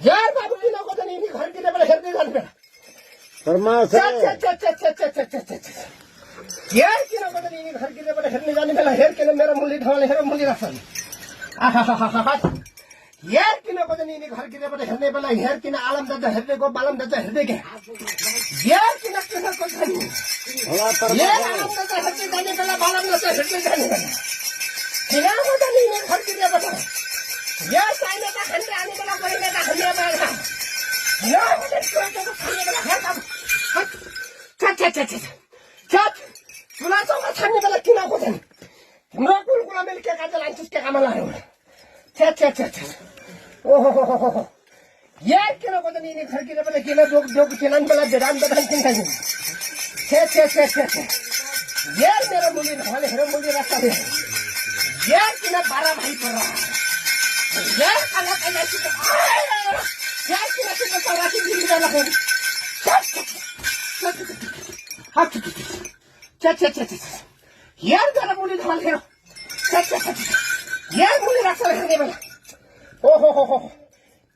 यार बाबू जी ना को तो नहीं घर के बेला हेर के जान बेला परमाशय यार कि ना को तो नहीं घर के बेला हेर नहीं जाने बेला हेर के मेरा मूल्य ढाले हेर मूल्य रखन आहा यार कि ना को तो नहीं घर के बेला हेरने बेला हेर कि ना आलम दादा हेरने को बालम दादा हेरने के यार कि ना को नहीं यार आलम दादा हेरने जाने बेला बालम दादा हेरने जाने बेला किना को तो नहीं घर के बेला यार चाइना का खंडे आने बेला करेंगे का खंडे बेला यार मुझे तो खंडे बेला हेर का चट तुला तो खंडे बेला किना को नहीं मैं कुल मिल के का लांच के काम ला रहा चट ओहो यार किना को नहीं घर के बेला किना जो किना बेला बेदान चिंता नहीं यार मेरा मुली वाले हेरो मुली रास्ता दे यार किना 12 भाई पड़ रहा यार खाना खाना यार किना से तो राशि दिन जाना है चट यार जरा मुली ढाल हेरो चट यार मुली रास्ता हेरने बेला ओहो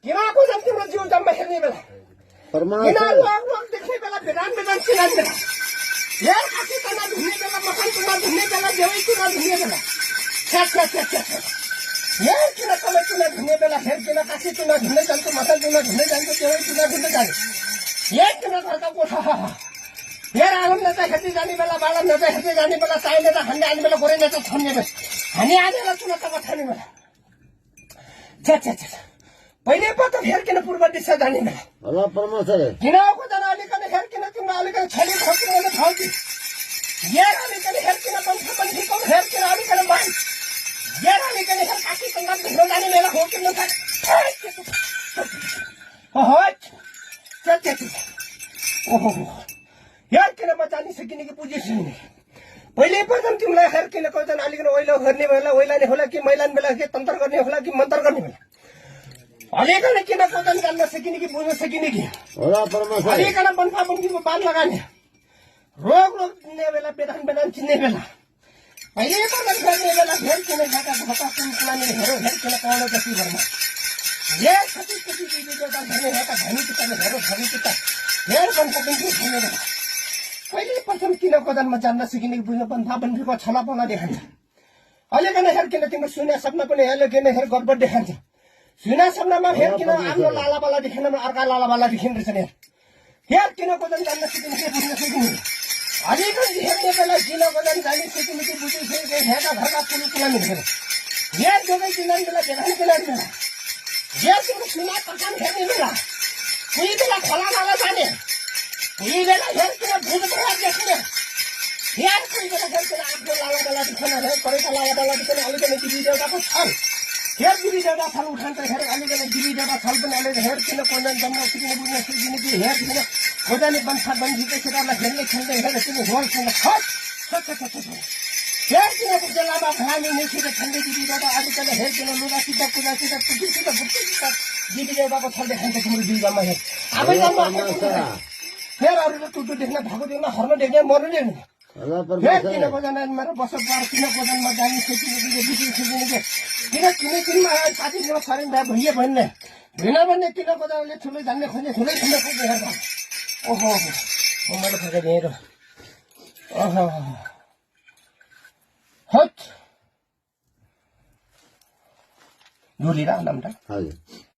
किना को जब तुम जीव जम हेरने बेला किना लोग देखने बेला बेदान चिनान बेला यार काकी तना धुने बेला मकान तना धुने बेला देवी तना धुने बेला चट यार किना कमे तना धुने बेला हेर किना काकी तना धुने जान तो मकान तना धुने जान तो देवी तना धुने जान यार किना घर का कोठा यार आलम नता हेती जाने बेला बालम नता हेती जाने बेला चाइने ता खन्ने आने बेला गोरे नता छन्ने बेला हनी आने बेला तुना ता खाने बेला चट पहिले पत हेर किन पूर्व दिशा जाने बेला अल्लाह परमाशय किना को जना अलि कने हेर किन तुम अलि कने छली खस्ने ने फाल्टी यार अलि कने हेर किन पंथ को हेर किन अलि कने मान यार अलि कने हेर काकी संग ढो जाने मेला हो किन था ओहो चट ओहो यार किन बचानी सकिने की पोजिसन नहीं पहिले पदम तिमीलाई हेर किन को जना अलि कने ओइलो गर्ने बेला ओइलाने होला कि मैलान बेला के तन्त्र गर्ने होला कि मन्त्र गर्ने बेला अलिकन किन कोदन जान्न सकिने कि बुझ्न सकिने कि होला परमाशय अलिकन बन्फा बन्फीको बाल लगाने रोग दिने बेला बेदान चिन्ने बेला पहिले पदन गर्ने बेला हेर किन घाटा घाटा कुलाने हेरो हेर किन पाउन जति भरमा ये कति देवता धर्ने हेका धनी किता हेरो धनी किता हेर बन्फा बन्फी खाने बेला पहिले प्रथम किन कोदनमा जान्न सकिने कि बुझ्न बन्फा बन्फीको छलापना देखान्छ अलिकन हेर किन तिम्रो सुने सपना पनि हेर किन हेर गडबड देखान्छ सुना सपनामा हेर किन आफ्नो लालाबाला देखेन अर्का लालाबाला देखिन रहेछ नि हेर किन कोदन जान्न सकिने के बुझ्न सकिने अलिकन हेर्ने बेला किन कोदन जान्न सकिने कि बुझ्न सकिने हेरका घरका कुलामी हेर हेर जोगै किनन बेला बेदान किनन बेला हेर तिम्रो सुना पकान हेर्ने बेला कोही बेला खोला नाला जाने कोही बेला हेर किन भूत भरा देख्ने हेर कोही बेला हेर किन आफ्नो लालाबाला देखेन हेर परेका लालाबाला देखेन अलिकन दिदी देउताको छल हेर दिदी देउता छल उठान्छ हेर अलिकन दिदी देउता छल पनि अलिकन हेर किन कोदन जन्म सिक्ने बुझ्न सकिने कि हेर किन खोजाने बन्फा बन्फीको केटालाई खेल्ने खेल्दै हेर किन होलसँग खट हेर किन जलामा भाने निस्केर खेल्दै दिदी देउता अलिकन हेर किन लुगा सिधा पूजा सिधा दिदी देउताको छल देखान्छ तिम्रो दिलमा हेर अब हेर अरूले टुटु देख्न भएको देख्न हर्न देख्ने मर्नु देख्ने अल्लाह हेर परमाशय किन कोदनमा मेरो बसोबार किन कोदनमा जाने सकिने किन साथीसँग सरेन भइयो भन्ने भिन भन्ने किन कोदनले ठुलो जान्ने खोज्ने ठुलै ठुलो खोज्ने हेर्दा ओहो मैले फर्काइदिएँ र ओहो हट धुली र नाम त हजुर